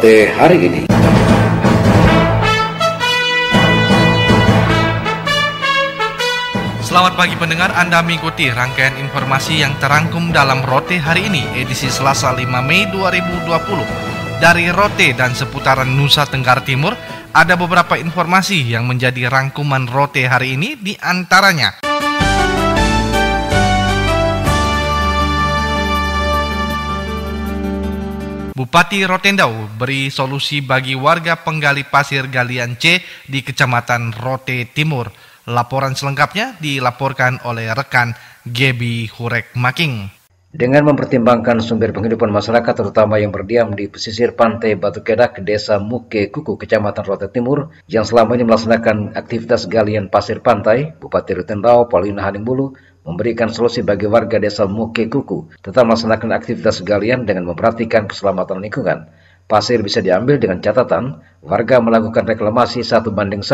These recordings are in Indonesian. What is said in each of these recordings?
Rote hari ini. Selamat pagi pendengar, Anda mengikuti rangkaian informasi yang terangkum dalam Rote hari ini, edisi Selasa 5 Mei 2020. Dari Rote dan seputaran Nusa Tenggara Timur, ada beberapa informasi yang menjadi rangkuman Rote hari ini, di antaranya. Bupati Rotendau beri solusi bagi warga penggali pasir galian C di Kecamatan Rote Timur. Laporan selengkapnya dilaporkan oleh rekan Gebi Hurek Making. Dengan mempertimbangkan sumber penghidupan masyarakat terutama yang berdiam di pesisir pantai Batu Kedak, Desa Muke Kuku, Kecamatan Rote Timur, yang selama ini melaksanakan aktivitas galian pasir pantai, Bupati Rotendau Paulina Haningbulu memberikan solusi bagi warga Desa Muke Kuku tetap melaksanakan aktivitas galian dengan memperhatikan keselamatan lingkungan. Pasir bisa diambil dengan catatan warga melakukan reklamasi 1:1.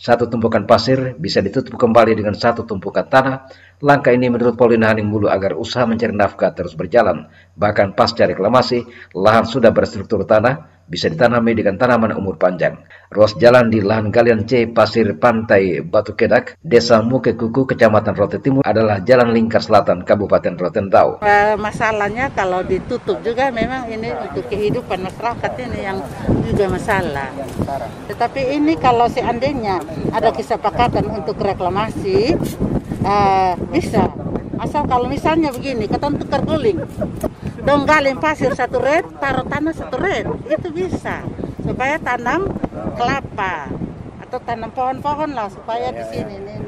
Satu tumpukan pasir bisa ditutup kembali dengan satu tumpukan tanah. Langkah ini menurut Paulina Haningbulu agar usaha mencari nafkah terus berjalan. Bahkan pasca reklamasi, lahan sudah berstruktur tanah, bisa ditanami dengan tanaman umur panjang. Ruas jalan di lahan galian C pasir pantai Batu Kedak, Desa Muke Kuku, Kecamatan Rote Timur adalah jalan lingkar selatan Kabupaten Rotendau. Masalahnya kalau ditutup juga memang ini untuk kehidupan masyarakat ini yang juga masalah. Tetapi ini kalau seandainya ada kesepakatan untuk reklamasi, bisa. Asal kalau misalnya begini, kita tukar guling, dong galin pasir satu red, taruh tanah satu red, itu bisa. Supaya tanam kelapa atau tanam pohon-pohon lah supaya di sini nih.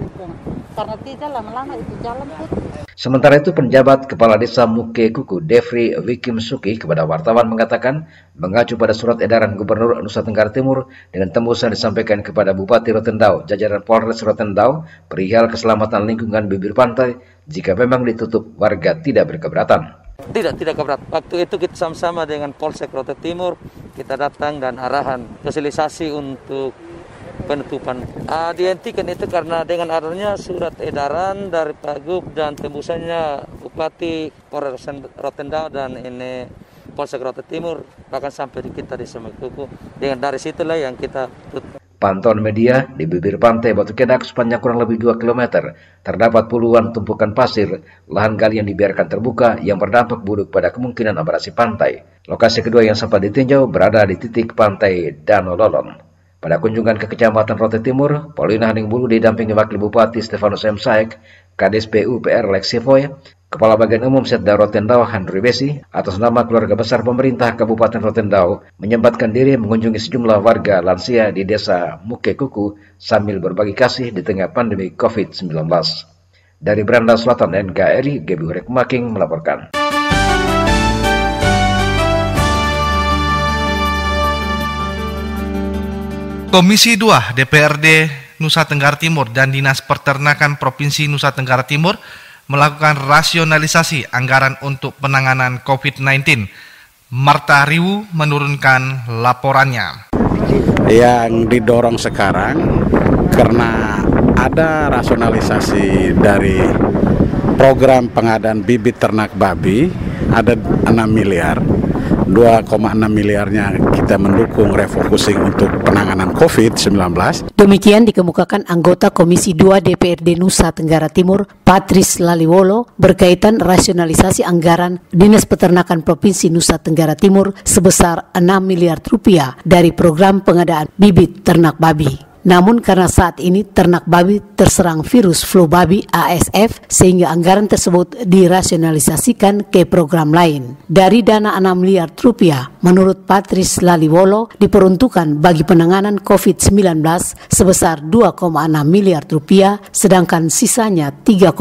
Karena tidak lama-lama itu jalan putih. Sementara itu, penjabat Kepala Desa Muke Kuku, Devri Wikim Suki, kepada wartawan mengatakan, mengacu pada surat edaran Gubernur Nusa Tenggara Timur dengan tembusan disampaikan kepada Bupati Rotendau, jajaran Polres Rotendau, perihal keselamatan lingkungan bibir pantai, jika memang ditutup, warga tidak berkeberatan. Tidak keberatan. Waktu itu kita sama-sama dengan Polsek Rote Timur, kita datang dan arahan sosialisasi untuk penutupan. Dihentikan itu karena dengan adanya surat edaran dari Pak Gub dan tembusannya Bupati Polres Rotendau dan ini Polsek Rote Timur bahkan sampai di kita di Semekuku. Dengan dari situlah yang kita tutup. Pantauan media di bibir pantai Batu Kedak sepanjang kurang lebih 2 km terdapat puluhan tumpukan pasir, lahan galian dibiarkan terbuka yang berdampak buruk pada kemungkinan abrasi pantai. Lokasi kedua yang sempat ditinjau berada di titik pantai Danau Lolon. Pada kunjungan ke Kecamatan Rote Timur, Paulina Haningbulu didampingi Wakil Bupati Stefanus M. Saek, Kades PUPR Lexi Foy, Kepala Bagian Umum Setda Rotendau Handri Besi, atas nama keluarga besar pemerintah Kabupaten Rotendau, menyempatkan diri mengunjungi sejumlah warga lansia di Desa Muke Kuku sambil berbagi kasih di tengah pandemi COVID-19. Dari Beranda Selatan NKRI, Gebi Hurek Making melaporkan. Komisi 2 DPRD Nusa Tenggara Timur dan Dinas Peternakan Provinsi Nusa Tenggara Timur melakukan rasionalisasi anggaran untuk penanganan COVID-19. Marta Riwu menurunkan laporannya. Yang didorong sekarang karena ada rasionalisasi dari program pengadaan bibit ternak babi, ada 6 miliar. 2,6 miliarnya kita mendukung refocusing untuk penanganan COVID-19. Demikian dikemukakan anggota Komisi 2 DPRD Nusa Tenggara Timur, Patris Laliwolo, berkaitan rasionalisasi anggaran Dinas Peternakan Provinsi Nusa Tenggara Timur sebesar 6 miliar rupiah dari program pengadaan bibit ternak babi. Namun karena saat ini ternak babi terserang virus flu babi ASF sehingga anggaran tersebut dirasionalisasikan ke program lain. Dari dana 6 miliar rupiah, menurut Patris Laliwolo diperuntukkan bagi penanganan COVID-19 sebesar 2,6 miliar rupiah, sedangkan sisanya 3,4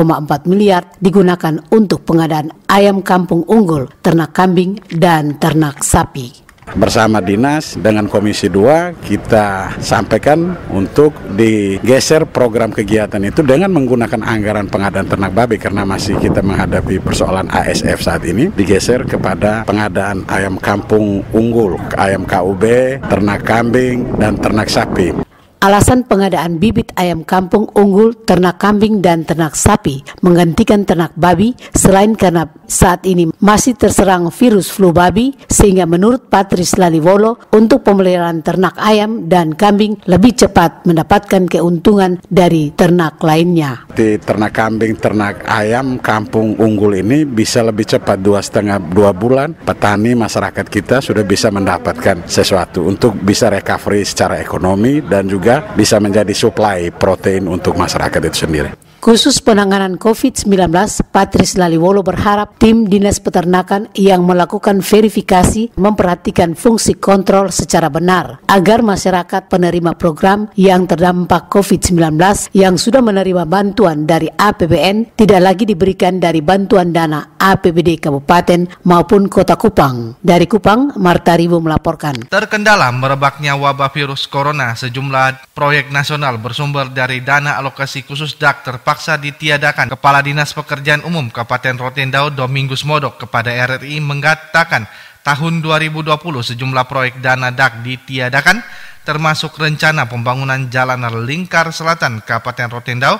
miliar digunakan untuk pengadaan ayam kampung unggul, ternak kambing, dan ternak sapi. Bersama Dinas dengan Komisi 2 kita sampaikan untuk digeser program kegiatan itu dengan menggunakan anggaran pengadaan ternak babi karena masih kita menghadapi persoalan ASF saat ini, digeser kepada pengadaan ayam kampung unggul, ayam KUB, ternak kambing, dan ternak sapi. Alasan pengadaan bibit ayam kampung unggul, ternak kambing dan ternak sapi menggantikan ternak babi selain karena saat ini masih terserang virus flu babi, sehingga menurut Patris Laliwolo untuk pemeliharaan ternak ayam dan kambing lebih cepat mendapatkan keuntungan dari ternak lainnya. Di ternak kambing, ternak ayam kampung unggul ini bisa lebih cepat 2,5-2 bulan. Petani masyarakat kita sudah bisa mendapatkan sesuatu untuk bisa recovery secara ekonomi dan juga bisa menjadi suplai protein untuk masyarakat itu sendiri. Khusus penanganan COVID-19, Patris Laliwolo berharap tim Dinas Peternakan yang melakukan verifikasi memperhatikan fungsi kontrol secara benar agar masyarakat penerima program yang terdampak COVID-19 yang sudah menerima bantuan dari APBN tidak lagi diberikan dari bantuan dana APBD Kabupaten maupun Kota Kupang. Dari Kupang, Marta Ribu melaporkan. Terkendala merebaknya wabah virus corona, sejumlah proyek nasional bersumber dari dana alokasi khusus DAK terpaksa ditiadakan. Kepala Dinas Pekerjaan Umum Kabupaten Rotendao Domingus Modok kepada RRI mengatakan tahun 2020 sejumlah proyek dana DAK ditiadakan, termasuk rencana pembangunan jalan lingkar selatan Kabupaten Rotendao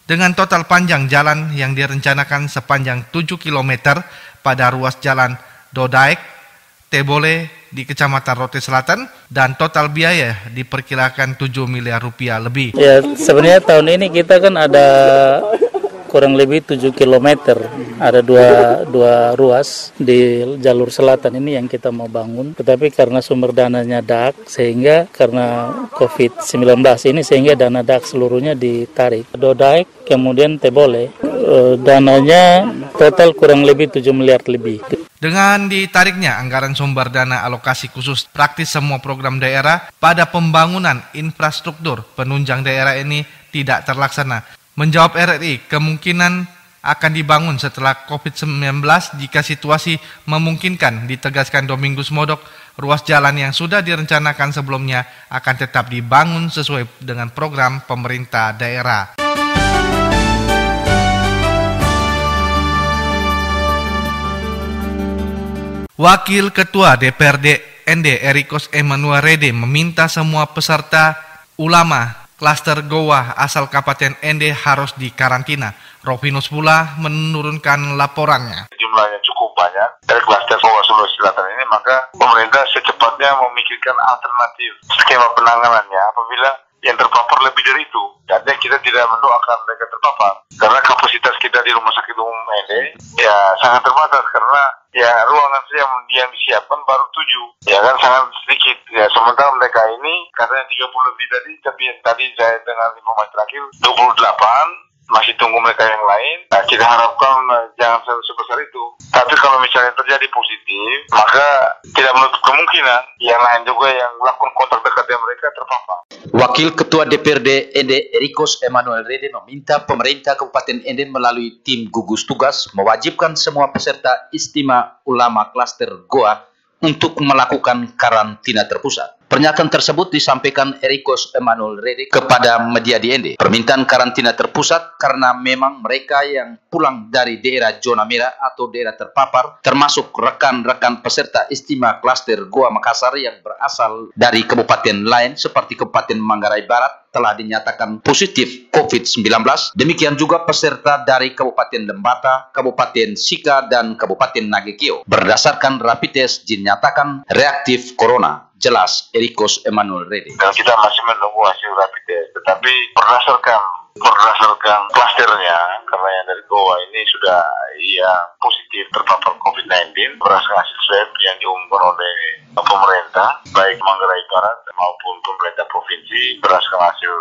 dengan total panjang jalan yang direncanakan sepanjang 7 km pada ruas jalan Dodaek, Tebole di Kecamatan Rote Selatan, dan total biaya diperkirakan 7 miliar rupiah lebih. Ya, sebenarnya tahun ini kita kan ada kurang lebih 7 km, ada dua ruas di jalur selatan ini yang kita mau bangun. Tetapi karena sumber dananya DAK, sehingga karena COVID-19 ini sehingga dana DAK seluruhnya ditarik. Dodaek, kemudian Tebole, dananya total kurang lebih 7 miliar lebih. Dengan ditariknya anggaran sumber dana alokasi khusus, praktis semua program daerah pada pembangunan infrastruktur penunjang daerah ini tidak terlaksana. Menjawab RRI, kemungkinan akan dibangun setelah COVID-19 jika situasi memungkinkan, ditegaskan Domingus Modok. Ruas jalan yang sudah direncanakan sebelumnya akan tetap dibangun sesuai dengan program pemerintah daerah. Wakil Ketua DPRD ND Erikos Emmanuel Rede meminta semua peserta ulama klaster Goa asal Kabupaten ND harus dikarantina. Rovinus pula menurunkan laporannya. Jumlahnya cukup banyak dari klaster Goa Sulawesi Selatan ini, maka pemerintah secepatnya memikirkan alternatif skema penanganannya apabila yang terpapar lebih dari itu. Dan kita tidak mendoakan mereka terpapar karena kapasitas kita di Rumah Sakit Umum ND ya sangat terbatas, karena ya ruangan yang disiapkan baru 7, ya kan sangat sedikit. Ya sementara mereka ini katanya 30 lebih tapi tadi saya dengar informasi terakhir 28. Masih tunggu mereka yang lain. Nah, kita harapkan jangan sebesar itu. Tapi kalau misalnya terjadi positif, maka tidak menutup kemungkinan yang lain juga yang melakukan kontak dekat dengan mereka terpapar. Wakil Ketua DPRD ND Erikos Emmanuel Rede meminta pemerintah Kabupaten ND melalui tim gugus tugas mewajibkan semua peserta istimewa ulama klaster Goa untuk melakukan karantina terpusat. Pernyataan tersebut disampaikan Erikos Emmanuel Rede kepada media di ND. Permintaan karantina terpusat karena memang mereka yang pulang dari daerah zona merah atau daerah terpapar, termasuk rekan-rekan peserta istimewa klaster Goa Makassar yang berasal dari kabupaten lain seperti Kabupaten Manggarai Barat, telah dinyatakan positif COVID-19. Demikian juga peserta dari Kabupaten Lembata, Kabupaten Sika, dan Kabupaten Nagekeo. Berdasarkan rapid test dinyatakan reaktif corona. Jelas Erikos Emmanuel Rede. Dan kita masih menunggu hasil rapid test, tetapi berdasarkan klasternya, karena yang dari Goa ini sudah positif terpapar COVID-19 berdasarkan hasil swab yang diumumkan oleh pemerintah, baik Manggarai Barat maupun pemerintah provinsi, berdasarkan hasil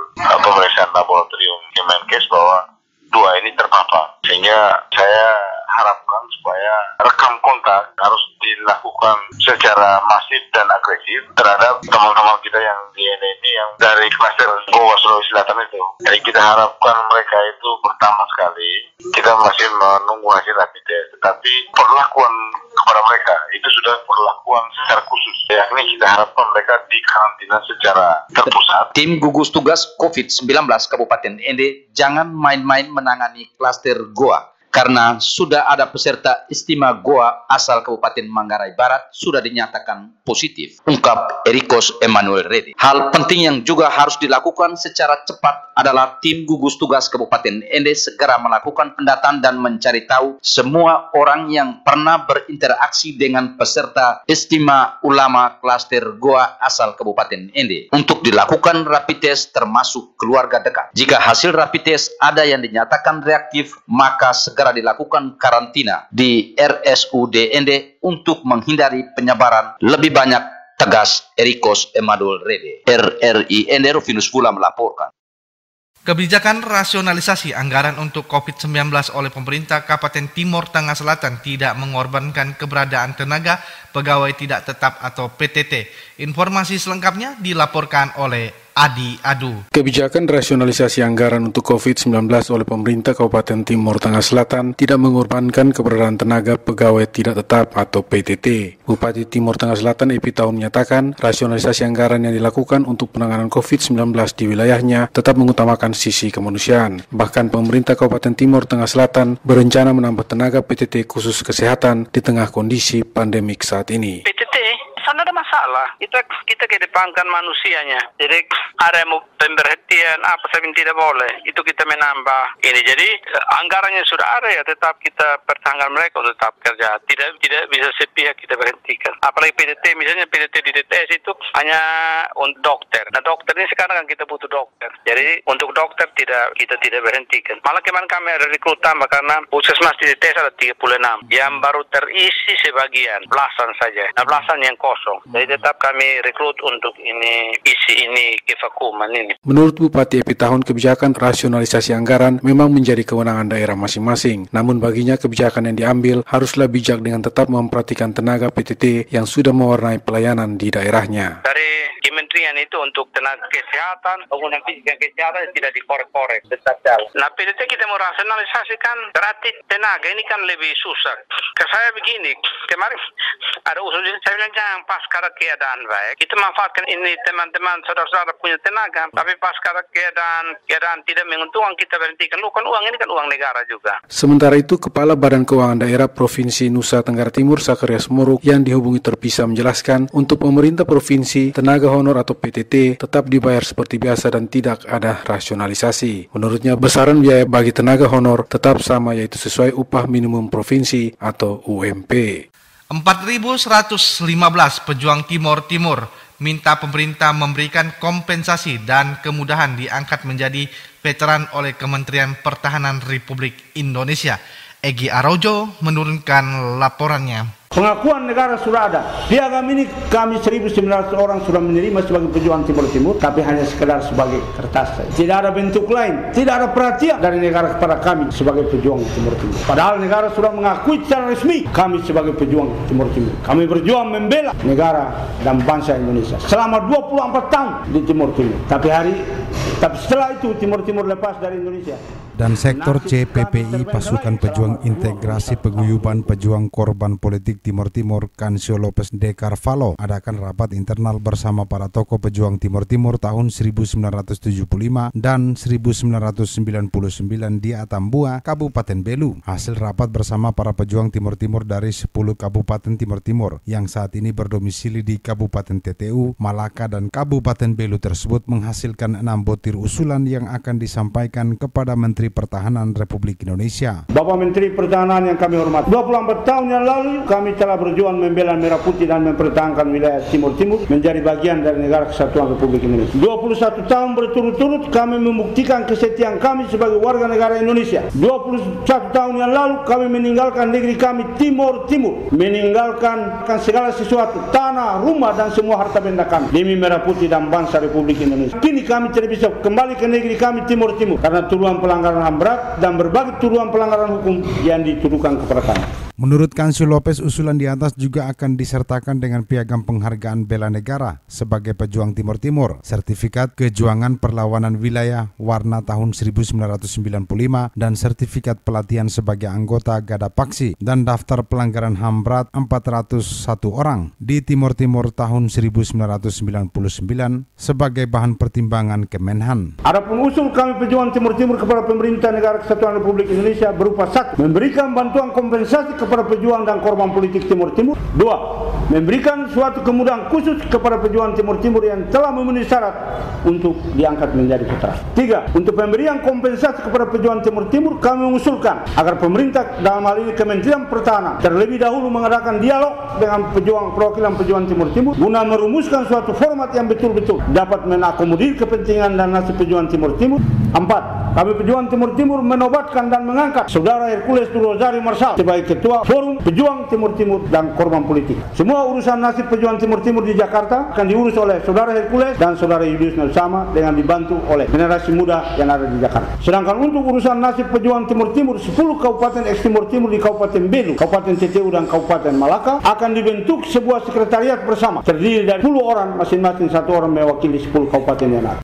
pemeriksaan laboratorium Kemenkes bahwa 2 ini terpapar. Sehingga saya harapkan supaya rekam kontak harus dilakukan secara masif dan agresif terhadap teman-teman kita yang di ini yang dari klaster Goa Sulawesi Selatan itu. Jadi kita harapkan mereka itu pertama sekali kita masih menunggu hasil rapid test, tetapi perlakuan kepada mereka itu sudah perlakuan secara khusus, yakni kita harapkan mereka dikarantina secara terpusat. Tim gugus tugas COVID-19 Kabupaten ND jangan main-main menangani klaster Goa. karena sudah ada peserta istimewa Goa asal Kabupaten Manggarai Barat sudah dinyatakan positif, ungkap Erikos Emmanuel Rede. Hal penting yang juga harus dilakukan secara cepat adalah tim gugus tugas Kabupaten Ende segera melakukan pendataan dan mencari tahu semua orang yang pernah berinteraksi dengan peserta istimewa ulama klaster Goa asal Kabupaten Ende untuk dilakukan rapid test termasuk keluarga dekat. Jika hasil rapid test ada yang dinyatakan reaktif, maka segera dilakukan karantina di RSUD Ende untuk menghindari penyebaran lebih banyak, tegas Erikos Emmanuel Rede. RRI Ende, Rufinus Fula melaporkan. Kebijakan rasionalisasi anggaran untuk COVID-19 oleh pemerintah Kabupaten Timur Tengah Selatan tidak mengorbankan keberadaan tenaga pegawai tidak tetap atau PTT. Informasi selengkapnya dilaporkan oleh Adi Adu. Kebijakan rasionalisasi anggaran untuk COVID-19 oleh pemerintah Kabupaten Timur Tengah Selatan tidak mengorbankan keberadaan tenaga pegawai tidak tetap atau PTT. Bupati Timur Tengah Selatan Epi Tahun menyatakan rasionalisasi anggaran yang dilakukan untuk penanganan COVID-19 di wilayahnya tetap mengutamakan sisi kemanusiaan. Bahkan pemerintah Kabupaten Timur Tengah Selatan berencana menambah tenaga PTT khusus kesehatan di tengah kondisi pandemik saat ini. PTT sana ada masalah, kita kedepankan manusianya. Jadi ada yang mau pemberhentian apa saya tidak boleh, itu kita menambah ini. Jadi anggarannya sudah ada ya, tetap kita pertahankan mereka untuk tetap kerja. Tidak bisa sepihak kita berhentikan. Apalagi PTT, misalnya PTT di DTS itu hanya untuk dokter. Nah dokter ini sekarang kan kita butuh dokter. Jadi untuk dokter kita tidak berhentikan. Malah kemarin kami ada rekrut tambah karena puskesmas di DTS ada 36 yang baru terisi sebagian, belasan saja. Nah belasan yang kosong. Jadi tetap kami rekrut untuk isi kevakuman ini. Menurut Bupati Epi Tahun, kebijakan rasionalisasi anggaran memang menjadi kewenangan daerah masing-masing. Namun baginya kebijakan yang diambil haruslah bijak dengan tetap memperhatikan tenaga PTT yang sudah mewarnai pelayanan di daerahnya. Dari kementerian itu untuk tenaga kesehatan, bangunan fisik dan kesehatan tidak dikorek-korek, tetap jalan. Nah PTT kita mau rasionalisasikan, berarti tenaga ini kan lebih susah. Ke saya begini, kemarin ada usul, saya bilang jangan pas karena keadaan baik, kita manfaatkan ini teman-teman saudara-saudara punya tenaga, tapi pas karena keadaan tidak menguntungkan kita berhentikan. Kan uang ini kan uang negara juga. Sementara itu, Kepala Badan Keuangan Daerah Provinsi Nusa Tenggara Timur Sakarias Moruk yang dihubungi terpisah menjelaskan untuk pemerintah provinsi tenaga honor atau PTT tetap dibayar seperti biasa dan tidak ada rasionalisasi. Menurutnya besaran biaya bagi tenaga honor tetap sama, yaitu sesuai upah minimum provinsi atau UMP. 4.115 pejuang Timur minta pemerintah memberikan kompensasi dan kemudahan diangkat menjadi veteran oleh Kementerian Pertahanan Republik Indonesia. Egy Arojo menurunkan laporannya. Pengakuan negara sudah ada. Piagam ini kami 1.900 orang sudah menerima sebagai pejuang Timur, tapi hanya sekedar sebagai kertas saja. Tidak ada bentuk lain, tidak ada perhatian dari negara kepada kami sebagai pejuang Timur. Padahal negara sudah mengakui secara resmi kami sebagai pejuang Timur. Kami berjuang membela negara dan bangsa Indonesia selama 24 tahun di Timur. Tapi setelah itu Timur lepas dari Indonesia. Dan sektor CPPI Pasukan Pejuang Integrasi Peguyuban Pejuang Korban Politik Timur Cansio Lopez de Carvalho adakan rapat internal bersama para tokoh pejuang Timur tahun 1975 dan 1999 di Atambua, Kabupaten Belu. Hasil rapat bersama para pejuang Timur dari 10 Kabupaten Timur yang saat ini berdomisili di Kabupaten TTU, Malaka, dan Kabupaten Belu tersebut menghasilkan 6 butir usulan yang akan disampaikan kepada Menteri Pertahanan Republik Indonesia. Bapak Menteri Pertahanan yang kami hormati, 24 tahun yang lalu kami telah berjuang membela Merah Putih dan mempertahankan wilayah Timur menjadi bagian dari negara kesatuan Republik Indonesia. 21 tahun berturut-turut kami membuktikan kesetiaan kami sebagai warga negara Indonesia. 21 tahun yang lalu kami meninggalkan negeri kami Timur, meninggalkan segala sesuatu, tanah, rumah, dan semua harta benda kami demi Merah Putih dan bangsa Republik Indonesia. Kini kami tidak bisa kembali ke negeri kami Timur karena tuduhan pelanggaran HAM berat dan berbagai tuduhan pelanggaran hukum yang dituduhkan kepada kami. Menurut Kansil Lopez, usulan di atas juga akan disertakan dengan piagam penghargaan bela negara sebagai pejuang Timur Timur, sertifikat kejuangan perlawanan wilayah warna tahun 1995 dan sertifikat pelatihan sebagai anggota Gada Paksi dan daftar pelanggaran HAM berat 401 orang di Timur Timur tahun 1999 sebagai bahan pertimbangan Kemenhan. Adapun usul kami pejuang Timur Timur kepada pemerintah Negara Kesatuan Republik Indonesia berupa 1. Memberikan bantuan kompensasi kepada pejuang dan korban politik Timur Timur. 2. Memberikan suatu kemudahan khusus kepada pejuang Timur Timur yang telah memenuhi syarat untuk diangkat menjadi putra. 3. Untuk pemberian kompensasi kepada pejuang Timur Timur, kami mengusulkan agar pemerintah, dalam hal ini Kementerian Pertahanan, terlebih dahulu mengadakan dialog dengan perwakilan pejuang Timur Timur guna merumuskan suatu format yang betul-betul dapat menakomodir kepentingan dan nasib pejuang Timur Timur. 4. Kami pejuang Timur Timur menobatkan dan mengangkat Saudara Hercules Rosario Marsal sebagai Ketua Forum Pejuang Timur Timur dan Korban Politik. Semua urusan nasib pejuang Timur Timur di Jakarta akan diurus oleh Saudara Hercules dan Saudara Yudius Nelsama dengan dibantu oleh generasi muda yang ada di Jakarta. Sedangkan untuk urusan nasib pejuang Timur Timur, 10 kabupaten eks Timur Timur di Kabupaten Belu, Kabupaten TTU dan Kabupaten Malaka akan dibentuk sebuah sekretariat bersama terdiri dari 10 orang, masing-masing 1 orang mewakili 10 kabupaten yang ada.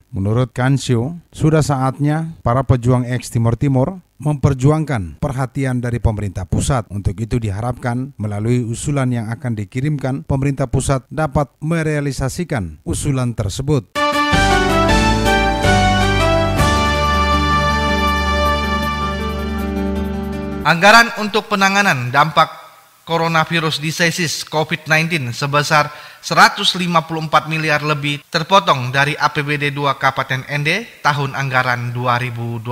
Menurut Kansio, sudah saatnya para pejuang eks Timur Timur memperjuangkan perhatian dari pemerintah pusat. Untuk itu diharapkan melalui usulan yang akan dikirimkan, pemerintah pusat dapat merealisasikan usulan tersebut. Anggaran untuk penanganan dampak coronavirus disease COVID-19 sebesar 154 miliar lebih terpotong dari APBD 2 Kabupaten ND tahun anggaran 2020.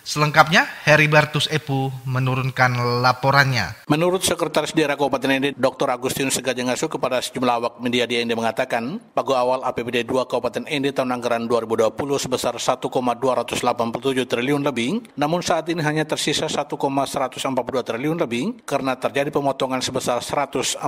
Selengkapnya, Heribertus Epu menurunkan laporannya. Menurut Sekretaris Daerah Kabupaten ND, Dr. Agustinus Segajengasu, kepada sejumlah awak media di ND mengatakan, pagu awal APBD 2 Kabupaten ND tahun anggaran 2020 sebesar 1,287 triliun lebih, namun saat ini hanya tersisa 1,142 triliun lebih karena terjadi pemotongan sebesar 146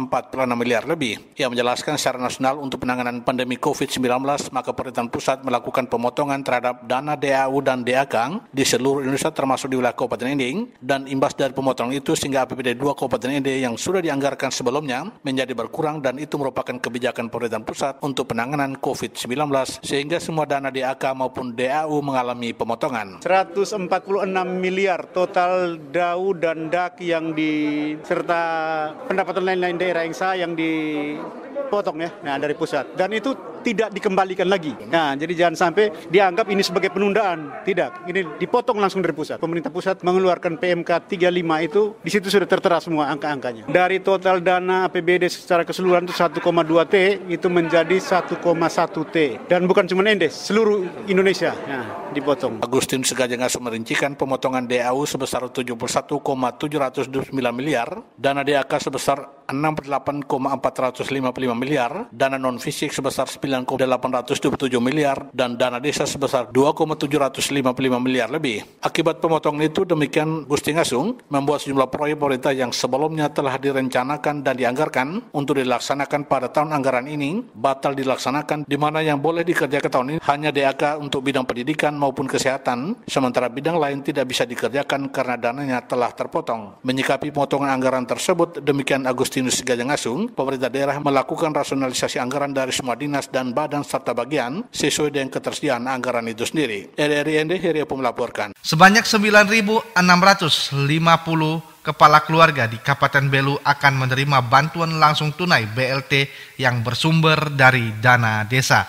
miliar lebih. Ia menjelaskan secara nasional untuk penanganan pandemi COVID-19, maka pemerintah pusat melakukan pemotongan terhadap dana DAU dan DAK di seluruh Indonesia termasuk di wilayah Kabupaten ND, dan imbas dari pemotongan itu sehingga APBD 2 Kabupaten ND yang sudah dianggarkan sebelumnya menjadi berkurang, dan itu merupakan kebijakan pemerintah pusat untuk penanganan COVID-19 sehingga semua dana DAK maupun DAU mengalami pemotongan. 146 miliar total DAU dan DAK yang serta pendapatan lain-lain daerah yang dipotong ya, dari pusat, dan itu tidak dikembalikan lagi. Nah, jadi jangan sampai dianggap ini sebagai penundaan. Tidak, ini dipotong langsung dari pusat. Pemerintah pusat mengeluarkan PMK 35 itu, di situ sudah tertera semua angka-angkanya. Dari total dana APBD secara keseluruhan itu 1,2 T, itu menjadi 1,1 T. Dan bukan cuma ND, seluruh Indonesia dipotong. Agustinus Segajengasu merincikan pemotongan DAU sebesar 71,729 miliar, dana DAK sebesar 68,455 miliar, dana non-fisik sebesar 9,827 miliar, dan dana desa sebesar 2,755 miliar lebih. Akibat pemotongan itu, demikian Gusti Ngasung membuat sejumlah proyek pemerintah yang sebelumnya telah direncanakan dan dianggarkan untuk dilaksanakan pada tahun anggaran ini batal dilaksanakan, di mana yang boleh dikerjakan tahun ini hanya DAK untuk bidang pendidikan maupun kesehatan, sementara bidang lain tidak bisa dikerjakan karena dananya telah terpotong. Menyikapi pemotongan anggaran tersebut, demikian Agustinus Segajengasu, pemerintah daerah melakukan rasionalisasi anggaran dari semua dinas dan badan serta bagian sesuai dengan ketersediaan anggaran itu sendiri. RRI ND, Heri Epu melaporkan. Sebanyak 9.650 kepala keluarga di Kabupaten Belu akan menerima bantuan langsung tunai BLT yang bersumber dari dana desa.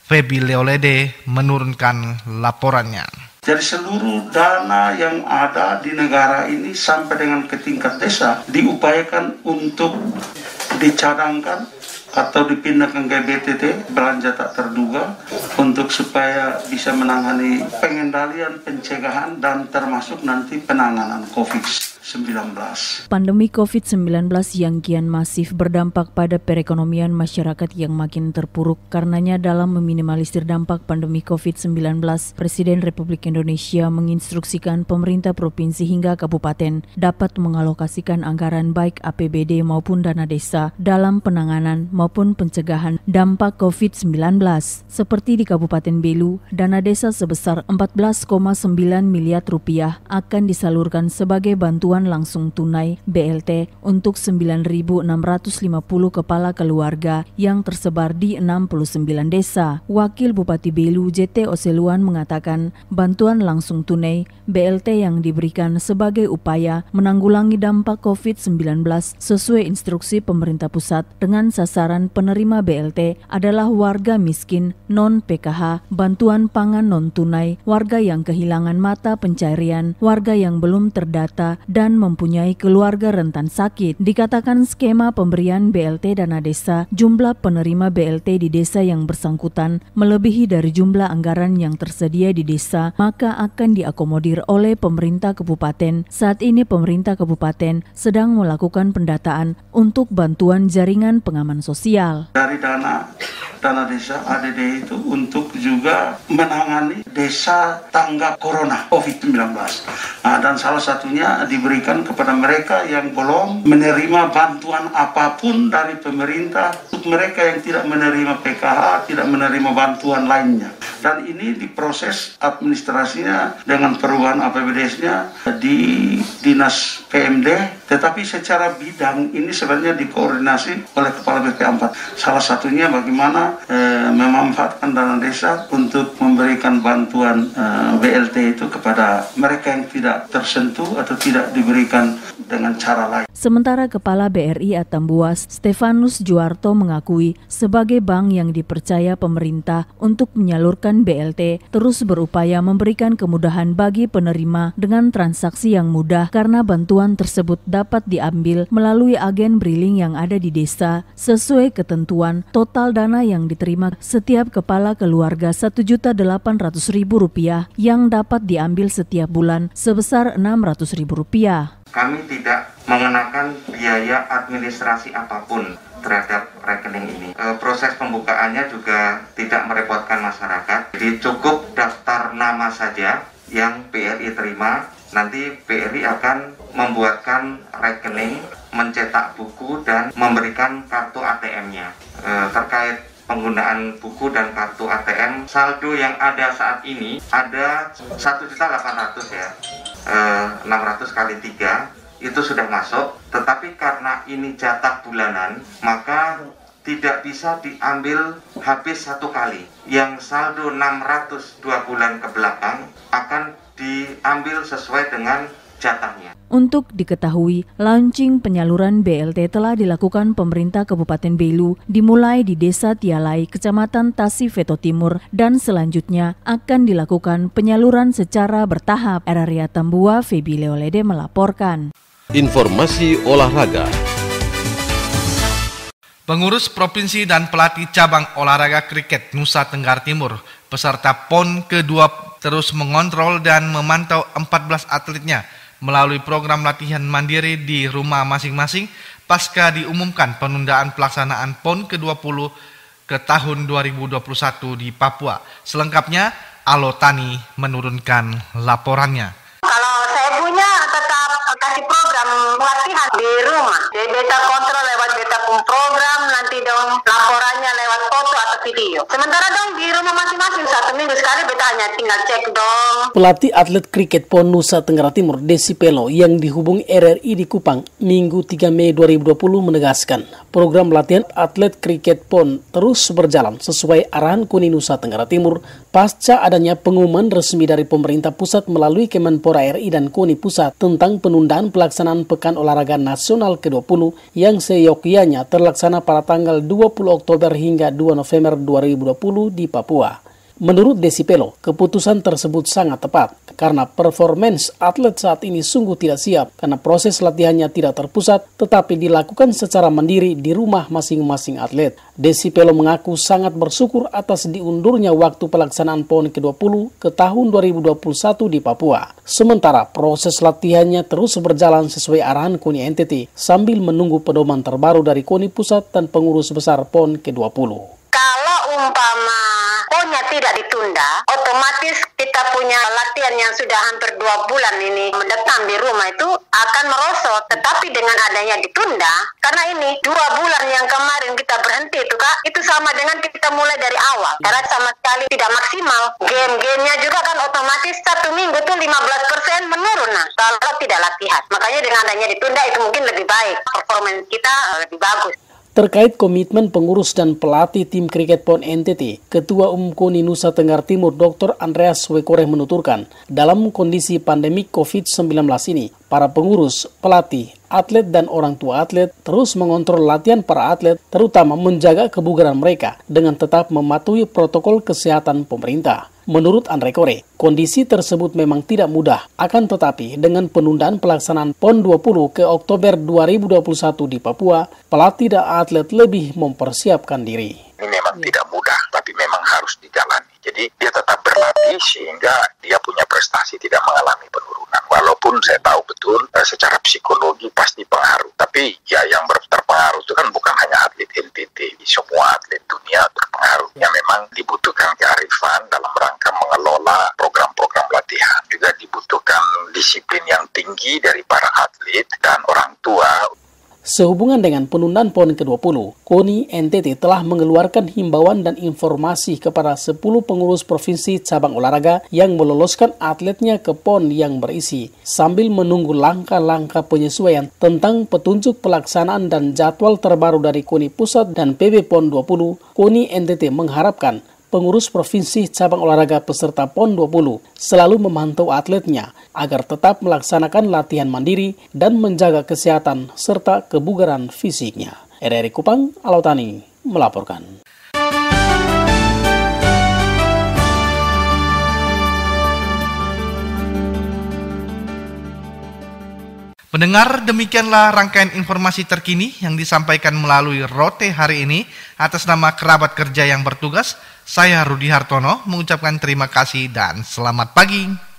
Febi Leolede menurunkan laporannya. Jadi seluruh dana yang ada di negara ini sampai dengan ke tingkat desa diupayakan untuk dicadangkan atau dipindahkan ke BTT, belanja tak terduga, untuk supaya bisa menangani pengendalian, pencegahan, dan termasuk nanti penanganan COVID-19. Pandemi COVID-19 yang kian masif berdampak pada perekonomian masyarakat yang makin terpuruk. Karenanya dalam meminimalisir dampak pandemi COVID-19, Presiden Republik Indonesia menginstruksikan pemerintah provinsi hingga kabupaten dapat mengalokasikan anggaran baik APBD maupun dana desa dalam penanganan maupun pencegahan dampak COVID-19. Seperti di Kabupaten Belu, dana desa sebesar 14,9 miliar rupiah akan disalurkan sebagai bantuan bantuan langsung tunai BLT untuk 9.650 kepala keluarga yang tersebar di 69 desa. Wakil Bupati Belu JT Oseluan mengatakan bantuan langsung tunai BLT yang diberikan sebagai upaya menanggulangi dampak COVID-19 sesuai instruksi pemerintah pusat dengan sasaran penerima BLT adalah warga miskin, non-PKH, bantuan pangan non-tunai, warga yang kehilangan mata pencarian, warga yang belum terdata, dan mempunyai keluarga rentan sakit. Dikatakan skema pemberian BLT dana desa, jumlah penerima BLT di desa yang bersangkutan melebihi dari jumlah anggaran yang tersedia di desa, maka akan diakomodir oleh pemerintah kabupaten. Saat ini pemerintah kabupaten sedang melakukan pendataan untuk bantuan jaringan pengaman sosial. Dari dana desa ADD itu untuk juga menangani desa tanggap corona COVID-19. Dan salah satunya diberikan kepada mereka yang belum menerima bantuan apapun dari pemerintah, untuk mereka yang tidak menerima PKH, tidak menerima bantuan lainnya. Dan ini diproses administrasinya dengan perubahan APBDes-nya di Dinas PMD, tetapi secara bidang ini sebenarnya dikoordinasi oleh Kepala BP4. Salah satunya bagaimana memanfaatkan dana desa untuk memberikan bantuan BLT itu kepada mereka yang tidak tersentuh atau tidak diberikan dengan cara lain. Sementara Kepala BRI Atambuas, Stefanus Juarto mengakui sebagai bank yang dipercaya pemerintah untuk menyalurkan BLT, terus berupaya memberikan kemudahan bagi penerima dengan transaksi yang mudah karena bantuan tersebut dapat diambil melalui agen briling yang ada di desa. Sesuai ketentuan, total dana yang diterima setiap kepala keluarga Rp1.800.000 yang dapat diambil setiap bulan sebesar Rp600.000. Kami tidak mengenakan biaya administrasi apapun terhadap rekening ini. Proses pembukaannya juga tidak merepotkan masyarakat. Jadi cukup daftar nama saja yang BRI terima. Nanti BRI akan membuatkan rekening, mencetak buku, dan memberikan kartu ATM-nya. Terkait penggunaan buku dan kartu ATM, saldo yang ada saat ini ada 1.800.000 ya. 600 kali 3 itu sudah masuk, tetapi karena ini jatah bulanan maka tidak bisa diambil habis satu kali. Yang saldo 600 2 bulan ke belakang akan diambil sesuai dengan jatahnya. Untuk diketahui, launching penyaluran BLT telah dilakukan pemerintah Kabupaten Belu dimulai di Desa Tialai, Kecamatan Tasifeto Timur, dan selanjutnya akan dilakukan penyaluran secara bertahap. RRI Tambua, Febi Leolede melaporkan. Informasi olahraga. Pengurus Provinsi dan pelatih cabang olahraga kriket Nusa Tenggara Timur peserta PON kedua terus mengontrol dan memantau 14 atletnya melalui program latihan mandiri di rumah masing-masing pasca diumumkan penundaan pelaksanaan PON ke-20 ke tahun 2021 di Papua. Selengkapnya, Alo Tani menurunkan laporannya. Kalau saya punya tetap kasih program latihan di rumah. Jadi beta kontrol lewat beta program, nanti dong laporannya lewat foto atau video. Sementara dong di rumah masing-masing 1 minggu sekali beta hanya tinggal cek dong. Pelatih atlet kriket PON Nusa Tenggara Timur Desi Pelo yang dihubungi RRI di Kupang Minggu 3 Mei 2020 menegaskan program latihan atlet kriket PON terus berjalan sesuai arahan KONI Nusa Tenggara Timur pasca adanya pengumuman resmi dari pemerintah pusat melalui Kemenpora RI dan KONI Pusat tentang penundaan pelaksanaan Pekan Olahraga Nasional ke-20 yang seyogyanya terlaksana pada tanggal 20 Oktober hingga 2 November 2020 di Papua. Menurut Desi Pelo, keputusan tersebut sangat tepat karena performance atlet saat ini sungguh tidak siap karena proses latihannya tidak terpusat tetapi dilakukan secara mandiri di rumah masing-masing atlet. Desi Pelo mengaku sangat bersyukur atas diundurnya waktu pelaksanaan PON ke-20 ke tahun 2021 di Papua. Sementara proses latihannya terus berjalan sesuai arahan KONI NTT sambil menunggu pedoman terbaru dari KONI Pusat dan pengurus besar PON ke-20. Kalau umpama PON-nya tidak ditunda, otomatis kita punya latihan yang sudah hampir 2 bulan ini mendatang di rumah itu akan merosot. Tetapi dengan adanya ditunda, karena ini 2 bulan yang kemarin kita berhenti itu Kak, itu sama dengan kita mulai dari awal. Karena sama sekali tidak maksimal. Game-gamenya juga kan otomatis 1 minggu tuh 15% menurun kalau tidak latihan. Makanya dengan adanya ditunda itu mungkin lebih baik. Performance kita lebih bagus. Terkait komitmen pengurus dan pelatih tim kriket PON NTT, Ketua Umum KONI Nusa Tenggara Timur Dr. Andreas Wekoreh menuturkan, dalam kondisi pandemi COVID-19 ini, para pengurus, pelatih, atlet dan orang tua atlet terus mengontrol latihan para atlet, terutama menjaga kebugaran mereka dengan tetap mematuhi protokol kesehatan pemerintah. Menurut Andre Kore, kondisi tersebut memang tidak mudah, akan tetapi dengan penundaan pelaksanaan PON 20 ke Oktober 2021 di Papua, pelatih dan atlet lebih mempersiapkan diri. Ini memang tidak mudah, tapi memang harus dijalani. Jadi dia tetap berlatih sehingga dia punya prestasi tidak mengalami penurunan. Walaupun saya tahu betul secara psikologi pasti pengaruh. Tapi ya yang terpengaruh itu kan bukan hanya atlet NTT, semua atlet dunia terpengaruh. Yang memang dibutuhkan kearifan dalam rangka mengelola program-program latihan. Juga dibutuhkan disiplin yang tinggi dari para atlet dan orang tua. Sehubungan dengan penundaan PON ke-20, KONI NTT telah mengeluarkan himbauan dan informasi kepada 10 pengurus provinsi cabang olahraga yang meloloskan atletnya ke PON yang berisi, sambil menunggu langkah-langkah penyesuaian tentang petunjuk pelaksanaan dan jadwal terbaru dari KONI Pusat dan PB PON 20. KONI NTT mengharapkan pengurus provinsi cabang olahraga peserta PON 20 selalu memantau atletnya agar tetap melaksanakan latihan mandiri dan menjaga kesehatan serta kebugaran fisiknya. RRI Kupang, Alautani melaporkan. Pendengar, demikianlah rangkaian informasi terkini yang disampaikan melalui Rote hari ini. Atas nama kerabat kerja yang bertugas, saya Rudi Hartono mengucapkan terima kasih dan selamat pagi.